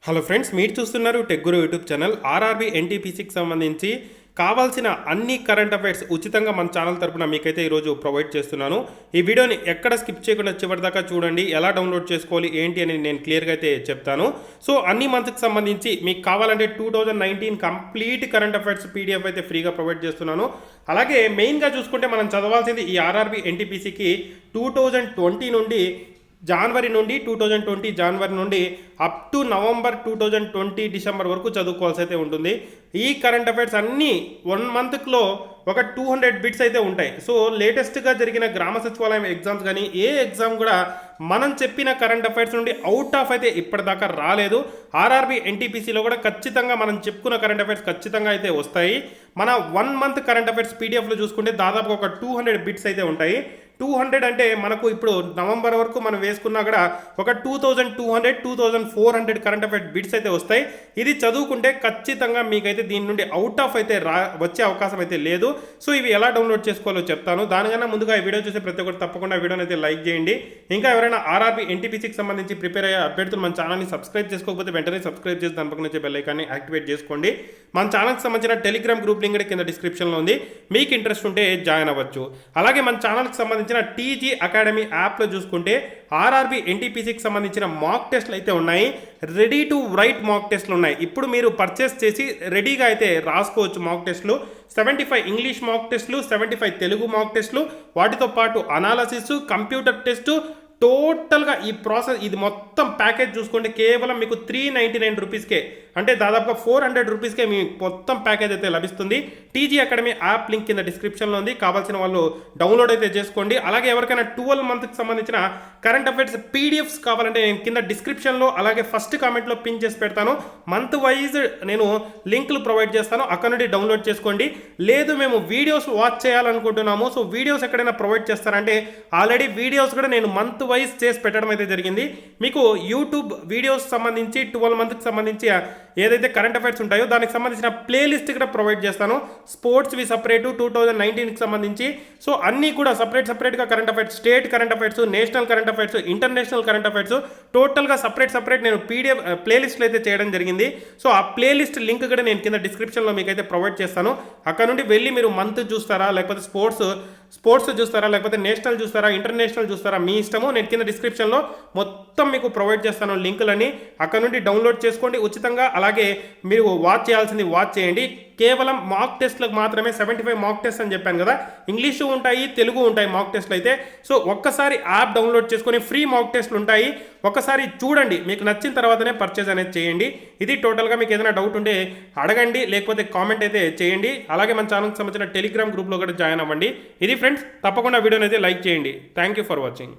Hello friends, మీరు చూస్తున్నారు tech గురు YouTube channel. RRB ఎన్టీపీసీకి సంబంధించి కావాల్సిన అన్ని కరెంట్ అఫైర్స్ ఉచితంగా మన ఛానల్ తరపున మీకైతే ఈరోజు ప్రొవైడ్ చేస్తున్నాను. ఈ వీడియోని ఎక్కడ స్కిప్ చేయకుండా చివరిదాకా చూడండి. ఎలా డౌన్లోడ్ చేసుకోవాలి ఏంటి అని నేను క్లియర్గా అయితే చెప్తాను. సో అన్ని మంత్కి సంబంధించి మీకు కావాలంటే 2019 కంప్లీట్ కరెంట్ అఫైర్స్ పీడిఎఫ్ అయితే ఫ్రీగా ప్రొవైడ్ చేస్తున్నాను. అలాగే మెయిన్గా చూసుకుంటే మనం చదవాల్సింది ఈ ఆర్ఆర్బీ ఎన్టీపీసీకి 2020 నుండి జనవరి నుండి 2020 జనవరి నుండి అప్ టు నవంబర్ 2020 డిసెంబర్ వరకు చదువుకోవాల్సి అయితే ఉంటుంది. ఈ కరెంట్ అఫైర్స్ అన్నీ 1 మంత్లో ఒక 200 బిట్స్ అయితే ఉంటాయి. సో లేటెస్ట్గా జరిగిన గ్రామ సచివాలయం ఎగ్జామ్స్ కానీ ఏ ఎగ్జామ్ కూడా మనం చెప్పిన కరెంట్ అఫైర్స్ నుండి అవుట్ ఆఫ్ అయితే ఇప్పటిదాకా రాలేదు. ఆర్ఆర్బీ ఎన్టీపీసీలో కూడా ఖచ్చితంగా మనం చెప్పుకున్న కరెంట్ అఫైర్స్ ఖచ్చితంగా అయితే వస్తాయి. మన 1 మంత్ కరెంట్ అఫైర్స్ పీడిఎఫ్లో చూసుకుంటే దాదాపు ఒక 200 బిట్స్ అయితే ఉంటాయి. 200 అంటే మనకు ఇప్పుడు నవంబర్ వరకు మనం వేసుకున్నా కూడా ఒక 2200 2400 కరెంట్ అఫైర్స్ బిట్స్ అయితే వస్తాయి. ఇది చదువుకుంటే ఖచ్చితంగా మీకైతే దీని నుండి అవుట్ ఆఫ్ అయితే వచ్చే అవకాశం అయితే లేదు. సో ఇవి ఎలా డౌన్లోడ్ చేసుకోవాలో చెప్తాను. దానికన్నా ముందుగా ఈ వీడియో చూసే ప్రతి ఒక్కరు తప్పకుండా వీడియోని అయితే లైక్ చేయండి. ఇంకా ఎవరైనా ఆర్ఆర్బీ ఎన్టీపీసీకి సంబంధించి ప్రిపేర్ అయ్యే అభ్యర్థులు మన ఛానల్ని సబ్స్క్రైబ్ చేసుకోకపోతే వెంటనే సబ్స్క్రైబ్ చేసి దాని పక్కన వచ్చే బెల్ ఐకాన్ని యాక్టివేట్ చేసుకోండి. మన ఛానల్కి సంబంధించిన టెలిగ్రామ్ గ్రూప్ లింక్ కింద డిస్క్రిప్షన్లో ఉంది. మీకు ఇంట్రెస్ట్ ఉంటే జాయిన్ అవ్వచ్చు. అలాగే మన ఛానల్కి సంబంధించిన టీజీ అకాడమీ యాప్లో చూసుకుంటే ఆర్ఆర్బీ ఎన్టీపీసీకి సంబంధించిన మాక్ టెస్ట్లు అయితే ఉన్నాయి. రెడీ టు రైట్ మాక్ టెస్ట్లు ఉన్నాయి. ఇప్పుడు మీరు పర్చేస్ చేసి రెడీగా అయితే రాసుకోవచ్చు. మాక్ టెస్ట్లు 75 ఇంగ్లీష్ మాక్ టెస్ట్లు, 75 తెలుగు మాక్ టెస్ట్లు, వాటితో పాటు అనాలసిస్, కంప్యూటర్ టెస్టు, టోటల్గా ఈ ప్రాసెస్ ఇది మొత్తం ప్యాకేజ్ చూసుకుంటే కేవలం మీకు 399 రూపీస్కే, అంటే దాదాపుగా 400 రూపీస్కే మీ మొత్తం ప్యాకేజ్ అయితే లభిస్తుంది. టీజీ అకాడమీ యాప్ లింక్ కింద డిస్క్రిప్షన్లో ఉంది. కావాల్సిన వాళ్ళు డౌన్లోడ్ అయితే చేసుకోండి. అలాగే ఎవరికైనా 12 మంత్కి సంబంధించిన కరెంట్ అఫైర్స్ పీడిఎఫ్స్ కావాలంటే నేను కింద డిస్క్రిప్షన్లో అలాగే ఫస్ట్ కామెంట్లో పిన్ చేసి పెడతాను. మంత్ వైజ్ నేను లింకులు ప్రొవైడ్ చేస్తాను, అక్కడ నుండి డౌన్లోడ్ చేసుకోండి. లేదు మేము వీడియోస్ వాచ్ చేయాలనుకుంటున్నాము, సో వీడియోస్ ఎక్కడైనా ప్రొవైడ్ చేస్తారంటే ఆల్రెడీ వీడియోస్ కూడా నేను మంత్ వైజ్ చేసి పెట్టడం అయితే జరిగింది. మీకు యూట్యూబ్ వీడియోస్ సంబంధించి 12 మంత్కి సంబంధించి ఏదైతే కరెంట్ అఫైర్స్ ఉంటాయో దానికి సంబంధించిన ప్లేలిస్ట్ కూడా ప్రొవైడ్ చేస్తాను. స్పోర్ట్స్వి సపరేటు 2019కి సంబంధించి, సో అన్నీ కూడా సపరేట్గా current affairs, state current affairs, national current affairs, international current affairs టోటల్గా సపరేట్ నేను పీడిఎఫ్ ప్లేలిస్ట్లు అయితే చేయడం జరిగింది. సో ఆ ప్లేలిస్ట్ లింక్ కూడా నేను కింద డిస్క్రిప్షన్లో మీకు అయితే ప్రొవైడ్ చేస్తాను. అక్కడ నుండి వెళ్ళి మీరు మంత్ చూస్తారా, లేకపోతే స్పోర్ట్స్ చూస్తారా, లేకపోతే నేషనల్ చూస్తారా, ఇంటర్నేషనల్ చూస్తారా, మీ ఇష్టము. నేను కింద డిస్క్రిప్షన్లో మొత్తం మీకు ప్రొవైడ్ చేస్తాను లింకులని. అక్కడ నుండి డౌన్లోడ్ చేసుకోండి ఉచితంగా. అలాగే మీరు వాచ్ చేయాల్సింది వాచ్ చేయండి. కేవలం మాక్ టెస్ట్లకు మాత్రమే 75 మాక్ టెస్ట్ అని చెప్పాను కదా, ఇంగ్లీషు ఉంటాయి, తెలుగు ఉంటాయి మాక్ టెస్ట్లు అయితే. సో ఒక్కసారి యాప్ డౌన్లోడ్ చేసుకొని ఫ్రీ మాక్ టెస్ట్లు ఉంటాయి, ఒక్కసారి చూడండి. మీకు నచ్చిన తర్వాతనే పర్చేజ్ అనేది చేయండి. ఇది టోటల్గా. మీకు ఏదైనా డౌట్ ఉంటే అడగండి, లేకపోతే కామెంట్ అయితే చేయండి. అలాగే మన ఛానల్కి సంబంధించిన టెలిగ్రామ్ గ్రూప్లో కూడా జాయిన్ అవ్వండి. ఇది ఫ్రెండ్స్, తప్పకుండా వీడియోని అయితే లైక్ చేయండి. Thank you for watching.